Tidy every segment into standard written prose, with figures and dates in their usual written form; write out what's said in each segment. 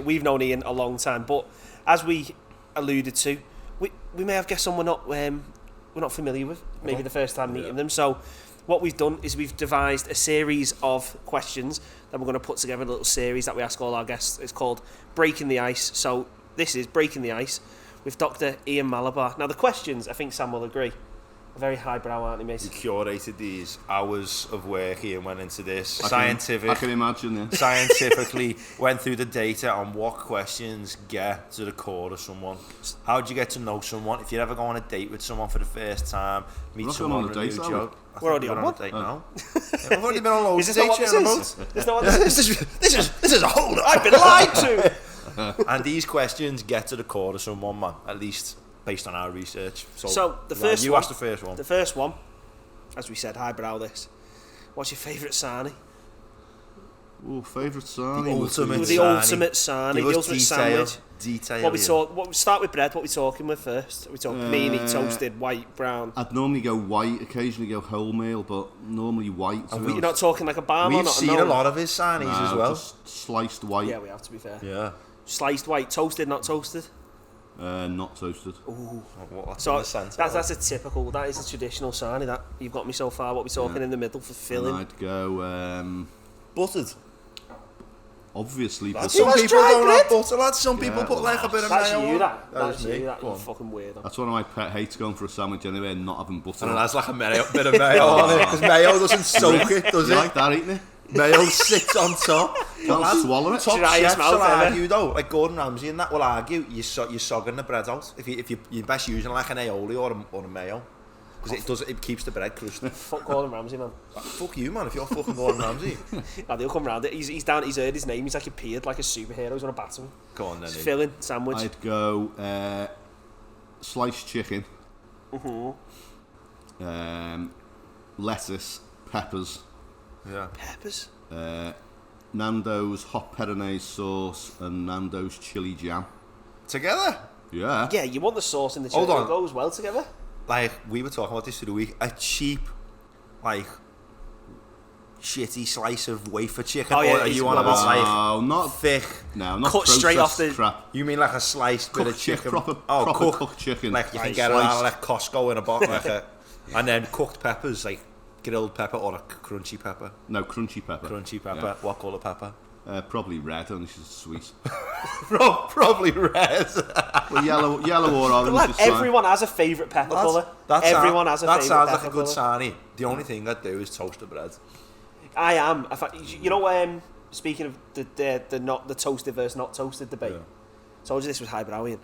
we've known Ian a long time, but as we alluded to, we may have guessed someone we're not familiar with, maybe the first time meeting them. So what we've done is we've devised a series of questions that we're going to put together, a little series that we ask all our guests. It's called Breaking the Ice. So this is Breaking the Ice with Dr. Ian Malabar. Now the questions, I think Sam will agree, are very highbrow, aren't they, mate? You curated these hours of work here and went into this. I can imagine, yeah. Scientifically went through the data on what questions get to the core of someone. How do you get to know someone? If you ever go on a date with someone for the first time, meet someone on a new job. We're already on one. Date now. We've already been on loads of dates. Is this not what this is? This is a hold up. I've been lied to. And these questions get to the core of someone, man. At least based on our research. So the first you one, asked the first one. The first one, as we said, highbrow this. What's your favourite sarnie? Oh, favourite sarnie. The ultimate sarnie. Give The us ultimate sandwich. Detail. What we start with bread. What we talking with first? Are we talking mealy, toasted, white, brown? I'd normally go white. Occasionally go wholemeal, but normally white. You're not talking like a bar. We've seen a lot of his sarnies as well. Just sliced white. Yeah, we have to be fair. Yeah. Sliced white, toasted, not toasted. Not toasted. Ooh. So that's a typical. That is a traditional sarnie. That you've got me so far. What we talking in the middle for filling? And I'd go buttered. Obviously, but some people don't have butter, lads. Some people put like a bit of mayo. That's you. That you fucking weirdo. That's one of my pet hates, going for a sandwich anyway and not having butter. And it has like a bit of mayo on it, because mayo doesn't soak it, does it? You like that, eating it? Mayo sits on top. Can't swallow it. Top chefs will argue though, like Gordon Ramsay and that will argue, you're sogging the bread out. If you're best using like an aioli or a mayo. Because it keeps the bread crusty. Fuck Gordon Ramsay, man. Fuck you, man, if you're fucking Gordon Ramsay. He'll come round it. He's down, he's heard his name, he's like appeared like a superhero, he's on a batter. Go on then. Filling, sandwich. I'd go sliced chicken. Lettuce, peppers. Yeah. Peppers? Nando's hot peronaise sauce and Nando's chili jam. Together? Yeah. Yeah, you want the sauce in the chicken. It goes well together. Like, we were talking about this through the week, a cheap, like, shitty slice of wafer chicken. Oh, yeah, or are you on about, like, not thick? No, not cut straight off the crap. You mean like a sliced bit of chicken? Proper cooked chicken. Like, you can get it out of like Costco in a bottle, like and then cooked peppers, like grilled pepper or a crunchy pepper. No, crunchy pepper. Crunchy pepper. Yeah. What colour pepper? Probably red, only she's sweet. Probably red. Well, yellow or orange. Lad, everyone has a favourite pepper colour. Everyone has a favourite pepper colour. That sounds like a good sarnie. The only thing I'd do is toast the bread. I am. You know, speaking of the toasted versus not toasted debate, told you this was highbrowian.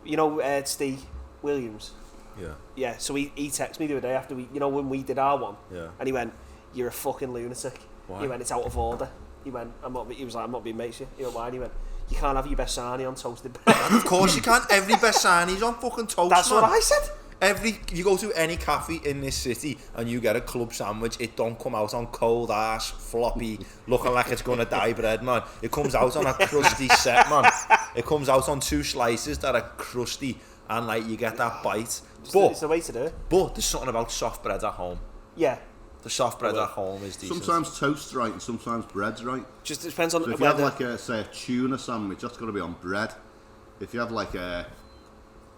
You know, Steve Williams. Yeah. Yeah. So he texted me the other day after when we did our one. Yeah. And he went, "You're a fucking lunatic." Why? He went, "It's out of order." He went, he was like, "I'm not being mates with you." He went, "Why?" And he went, "You can't have your best sarnie on toasted bread." Of course you can't. Every best sarnie's on fucking toast. That's man. what I said. You go to any cafe in this city and you get a club sandwich, it don't come out on cold ass, floppy, looking like it's gonna die bread, man. It comes out on a crusty set, man. It comes out on 2 slices that are crusty and like you get that bite. It's the way to do it. But there's something about soft bread at home. Yeah. The soft bread at home is decent. Sometimes toast's right and sometimes bread's right. Just depends on. So if you have like a tuna sandwich, that's got to be on bread. If you have like a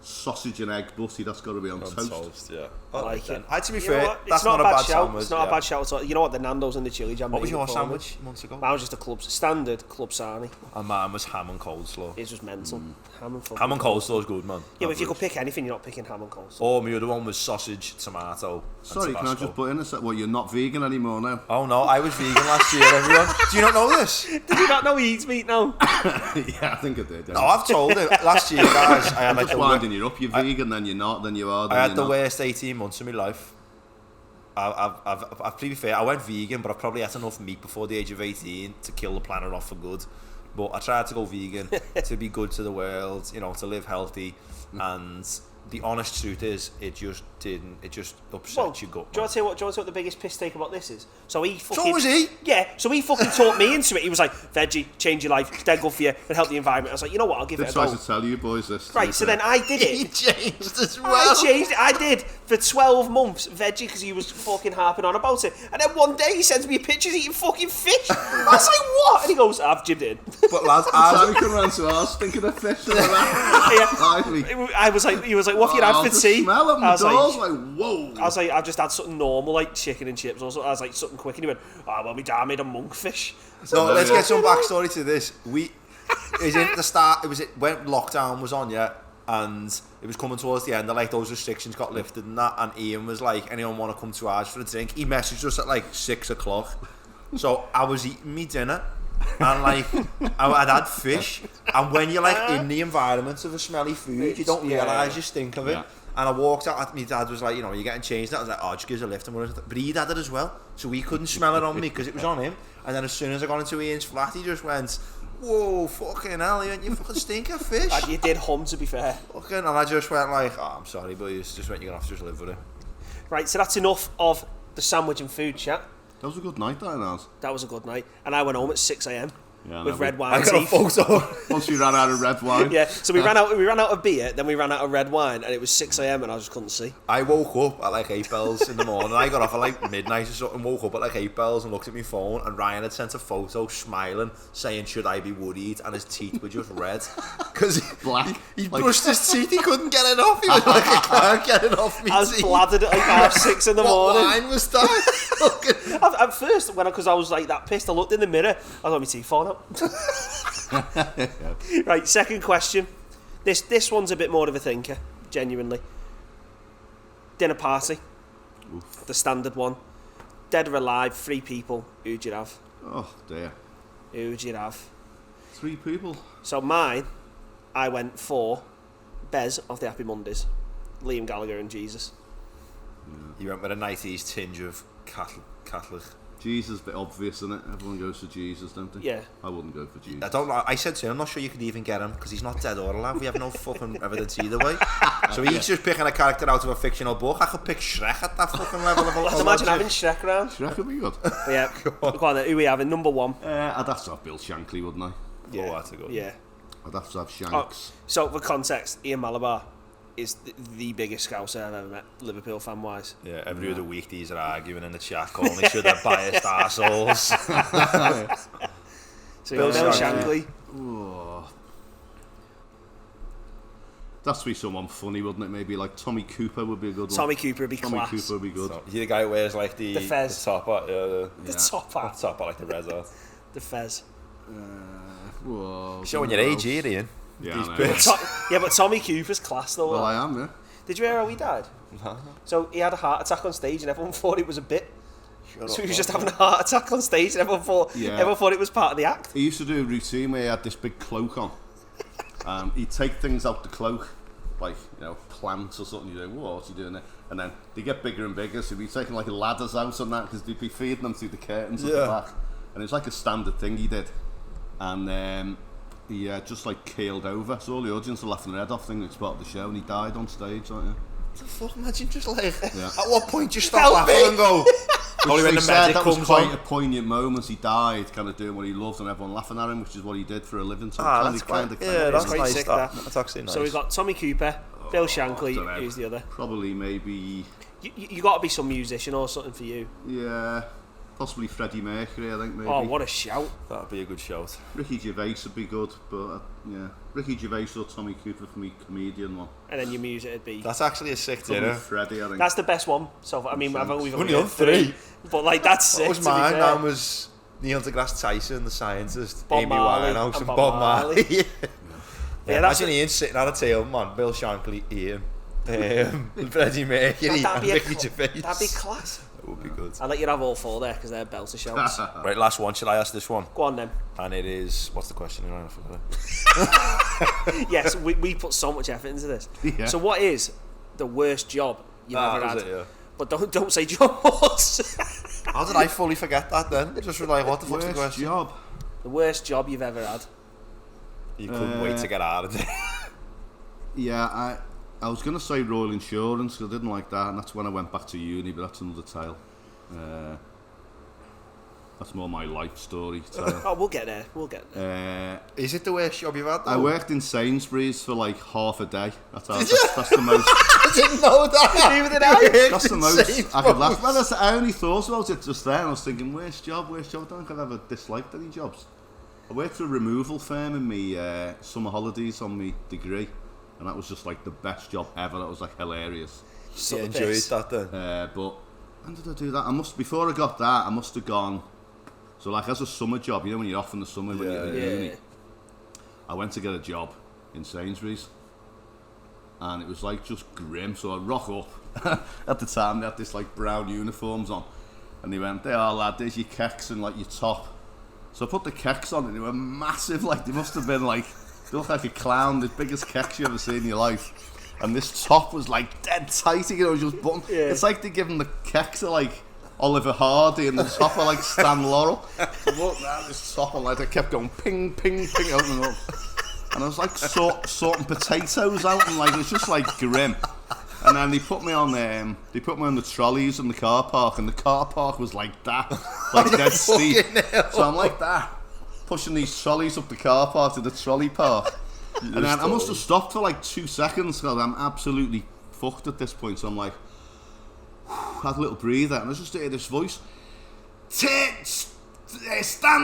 sausage and egg butty, that's got to be on toast. Yeah. I like it. To be fair, that's not a bad sandwich. It's not a bad shout at all. You know what? The Nando's and the chili jam. What was your sandwich months ago? Mine was just a standard club sarnie. And mine was ham and coleslaw. It was mental. Ham and coleslaw is good, man. Yeah, but if you could pick anything, you're not picking ham and coleslaw. Oh, my other one was sausage, tomato. Sorry, can I just put in a well, you're not vegan anymore now? Oh no, I was vegan last year, everyone. Do you not know this? Did you not know he eats meat now? Yeah, I think I did. No, I've told it. Last year, guys, I had I'm like just winding you up. You're vegan, then you're not, then you are. Then I had the worst 18 months of my life. I've to be fair, I went vegan, but I've probably had enough meat before the age of 18 to kill the planet off for good. But I tried to go vegan to be good to the world, to live healthy, and the honest truth is, it just didn't. It just upset your gut. Do you want to tell what the biggest piss take about this is? So he fucking. So was he? Yeah. So he fucking talked me into it. He was like, "Veggie, change your life. It's dead good for you and help the environment." I was like, "You know what? I'll give it a go." to tell you boys this. Right. So then I did He it. changed as well. I changed it. I did for 12 months veggie because he was fucking harping on about it. And then one day he sends me pictures eating fucking fish. I was like, "What?" And he goes, "I've gymed it in." But lads, Sammy come round to us thinking of fish and that. I was like, he was like, "What have you had for tea?" Smell them, I was whoa. I was like, I've just had something normal, like chicken and chips. Also, I was like, something quick, and he went, "Oh, well, my dad made a monkfish." So let's get some backstory to this. It was in the start. It was when lockdown was on, yeah, and it was coming towards the end. And like those restrictions got lifted and that. And Ian was like, "Anyone want to come to ours for a drink?" He messaged us at like 6 o'clock. So I was eating me dinner, and like I'd had fish. And when you're like in the environment of a smelly food, you don't realise you stink of it. Yeah. And I walked out, my dad was like, you're getting changed. I was like, just give us a lift. But he'd had it as well. So he couldn't smell it on me because it was on him. And then as soon as I got into Ian's flat, he just went, "Whoa, fucking hell, you fucking stink of fish." And you did hum, to be fair. Fucking, and I just went like, I'm sorry, but you're going to have to just live with it. Right, so that's enough of the sandwich and food chat. That was a good night, that. That was a good night. And I went home at 6 a.m. with red wine. I got a photo. Once you ran out of red wine. Yeah, so we ran out of beer, then we ran out of red wine, and it was 6 a.m. and I just couldn't see. I woke up at like 8 bells in the morning. I got off at like midnight or something, woke up at like 8 bells and looked at my phone, and Ryan had sent a photo smiling, saying, "Should I be worried?" And his teeth were just red. Because he brushed his teeth, he couldn't get it off. He was like, "I can't get it off me I was teeth." bladdered at like 6 in the morning. What wine was that? At first, because I was like that pissed, I looked in the mirror, I got my teeth falling out. Right, second question. This one's a bit more of a thinker, genuinely. Dinner party. Oof. The standard one. Dead or alive, 3 people. Who'd you have? Oh dear. Who'd you have? 3 people. So mine, I went for Bez of the Happy Mondays, Liam Gallagher and Jesus. Yeah. You went with a 90s tinge of Catholic. Jesus, a bit obvious, isn't it? Everyone goes for Jesus, don't they? Yeah. I wouldn't go for Jesus. I said to him, I'm not sure you could even get him because he's not dead or alive. We have no fucking evidence either way. So he's just picking a character out of a fictional book. I could pick Shrek at that fucking level of Let's imagine having Shrek around. Shrek would be good. Yeah. Go on then, who we having? Number 1. I'd have to have Bill Shankly, wouldn't I? Yeah. Oh, that's a good one. Yeah. I'd have to have Shanks. So for context, Ian Malabar is the biggest scouser I've ever met, Liverpool fan-wise. Yeah, every other week these are arguing in the chat, calling each other biased arseholes. So Bill Shankly. Oh. That's to be someone funny, wouldn't it? Maybe like Tommy Cooper would be a good one. Tommy Cooper would be Tommy class. Cooper would be good. So, you're the guy who wears like the fez. The top hat. The top hat. The top hat, like the red hat. The fez. Showing your age here, Ian. Yeah, But Tommy Cooper's class though. Well, I am, yeah. Did you hear how he died? No. So he had a heart attack on stage and everyone thought it was a bit. So he was just having a heart attack on stage and everyone thought it was part of the act. He used to do a routine where he had this big cloak on. He'd take things out the cloak, like, plants or something. You go, whoa, what's he doing there? And then they get bigger and bigger, so he'd be taking like ladders out and that, because they'd be feeding them through the curtains at the back. And it was like a standard thing he did. And he just like keeled over, so all the audience were laughing their head off, thinking it's part of the show, and he died on stage, like, What the fuck, imagine just like, yeah. At what point do you stop laughing and go, only when the medic comes was quite a poignant moment. He died kind of doing what he loved and everyone laughing at him, which is what he did for a living. So that's quite, that's quite nice. sick, That's actually nice. So we've got Tommy Cooper, Bill Shankly, who's the other? Probably maybe... You got to be some musician or something for you. Yeah, possibly Freddie Mercury, I think, maybe. Oh, what a shout. That'd be a good shout. Ricky Gervais would be good, but yeah. Ricky Gervais or Tommy Cooper for me, comedian one. And then your music would be... That's actually a sick Probably dinner. Freddie, I think. That's the best one. So, I mean, we've only done 3. But, like, that's sick. What was mine? Mine was Neil deGrasse Tyson, the scientist, Bob Amy Marley, Winehouse, and Bob Bob Marley. Marley. Yeah, imagine Ian sitting at a table, man. Bill Shankly, Ian, Freddie Mercury, and Ricky Gervais. That'd be class. That would be good. I'll let you have all 4 there because they're belter shouts. Right, last one. Shall I ask this one? Go on then. And it is... What's the question? Yes, we put so much effort into this. Yeah. So what is the worst job you've ever had? It, yeah. But don't say John Watts. How did I fully forget that then? Just like, what the fuck's the Worst question? job? The worst job you've ever had. You couldn't wait to get out of it. Yeah, I was going to say Royal Insurance, 'cause I didn't like that, and that's when I went back to uni, but that's another tale. That's more my life story tale. Oh, we'll get there. Is it the worst job you've had, though? I worked in Sainsbury's for like half a day. That's the most. I didn't know that. Neither did I. That's the most I could laugh. Well, I only thought about it just then. I was thinking, worst job. I don't think I've ever disliked any jobs. I worked for a removal firm in my summer holidays on my degree, and that was just like the best job ever. That was like hilarious. You enjoyed that then? But when did I do that? Before I got that, I must have gone. So like as a summer job, you know when you're off in the summer when you're in uni, I went to get a job in Sainsbury's, and it was like just grim. So I rock up. At the time they had this like brown uniforms on, and they went, "There, lad, there's your kecks and like your top." So I put the kecks on, and they were massive. Like they must have been like, they looked like a clown, the biggest kecks you ever seen in your life. And this top was like dead tight, you know, just buttoned. Yeah. It's like they give them the kecks to like Oliver Hardy, and the top are like Stan Laurel. So look now, this top, and like I kept going ping, ping, ping, out and up. And I was like sorting potatoes out, and like it was just like grim. And then they put me on the trolleys in the car park, and the car park was like that, like dead steep. So I'm like that, pushing these trolleys up the car park to the trolley park. And then I must have stopped for like 2 seconds because I'm absolutely fucked at this point. So I'm like, had a little breather, and I just hear this voice: "Stand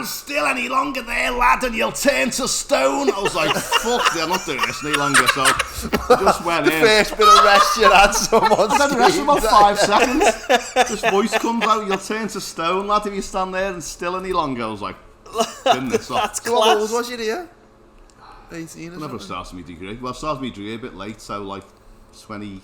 still any longer there, lad, and you'll turn to stone." I was like, fuck, I'm not doing this any longer. So I just went in. First bit of rest you had, someone. I had the rest for about 5 seconds. This voice comes out: "You'll turn to stone, lad, if you stand there and still any longer." I was like, "Spin this off." That's How class. old was you here? 18 or I never something? started my degree. Well, I started my degree a bit late, so like 23,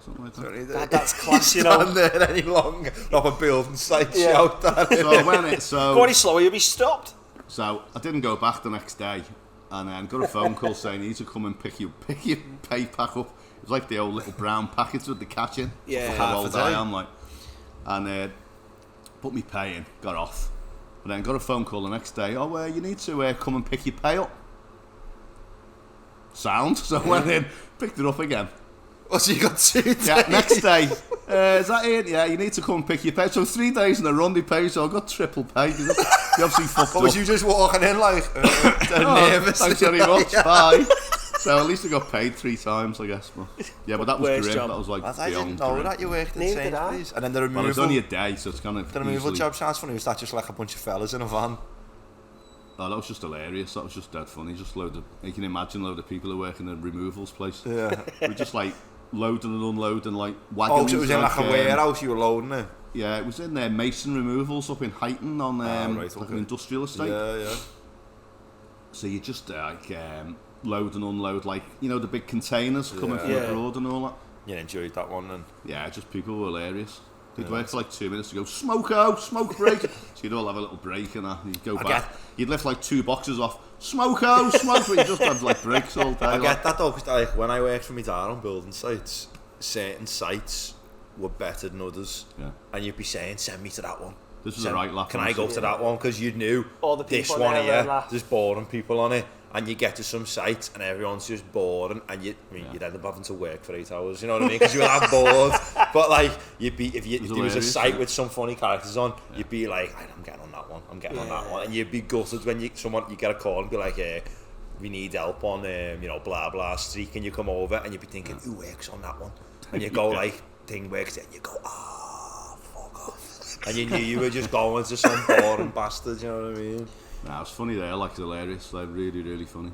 something like that. That's class, you know. Stand there any longer. Not a building site shout that. So when it Go any slower, you'll be stopped. So I didn't go back the next day, and then got a phone call saying you need to come and pick your pay pack up. It was like the old little brown packets with the catch in. Yeah. How old I am, like. And put me pay in, got off. And then got a phone call the next day. "Oh, you need to come and pick your pay up." Sound. So I went in, picked it up again. Oh, so you got 2 days? Yeah, next day, is that it? Yeah, you need to come and pick your pay. So 3 days in a run they pay, so I got triple pay. You obviously fucked But up. was you just walking in like, nervous? Thanks very much, bye. So at least I got paid 3 times, I guess. But, yeah, but that was Worst grim. job. That was like I didn't beyond know grim. that you worked in Neither did I. Sainsbury's. And then the Well, it was removal, only a day, so it's kind of the removal easily... job sounds funny. Was that just like a bunch of fellas in a van? Oh, that was just hilarious. That was just dead funny. Just you can imagine load of people who work in a removals place. Yeah. We just like loading and unloading like wagons. Oh, so it was in like a warehouse you were loading it? Yeah, it was in Mason Removals up in Huyton on right, like okay. an industrial estate. Yeah. So you just load and unload, like, you know, the big containers coming from abroad and all that. You enjoyed that one then? Yeah, just people were hilarious. They'd work for like 2 minutes to go, smoke out, smoke break. So you'd all have a little break and you'd go back. You'd lift like 2 boxes off, smoke out, smoke, but you just had like breaks all day. I get that though, because like, when I worked for my dad on building sites, certain sites were better than others. Yeah. And you'd be saying, "Send me to that one." This was the right laugh. Can I go to that one? Because you knew All the this people one there here, were laugh. there's boring people on it, and you get to some sites and everyone's just boring, and you'd end up having to work for 8 hours. You know what I mean? Because you were that bored. But like, you'd be if there was a site with some funny characters on, you'd be like, "I'm getting on that one. I'm getting on that one," and you'd be gutted when you get a call and be like, "We need help on blah blah streak," and you come over and you'd be thinking, "Who works on that one?" And you go like, "Thing works there," and you go, fuck off. And you knew you were just going to some boring bastard, you know what I mean? Nah, it was funny there, like, hilarious, like, really, really funny.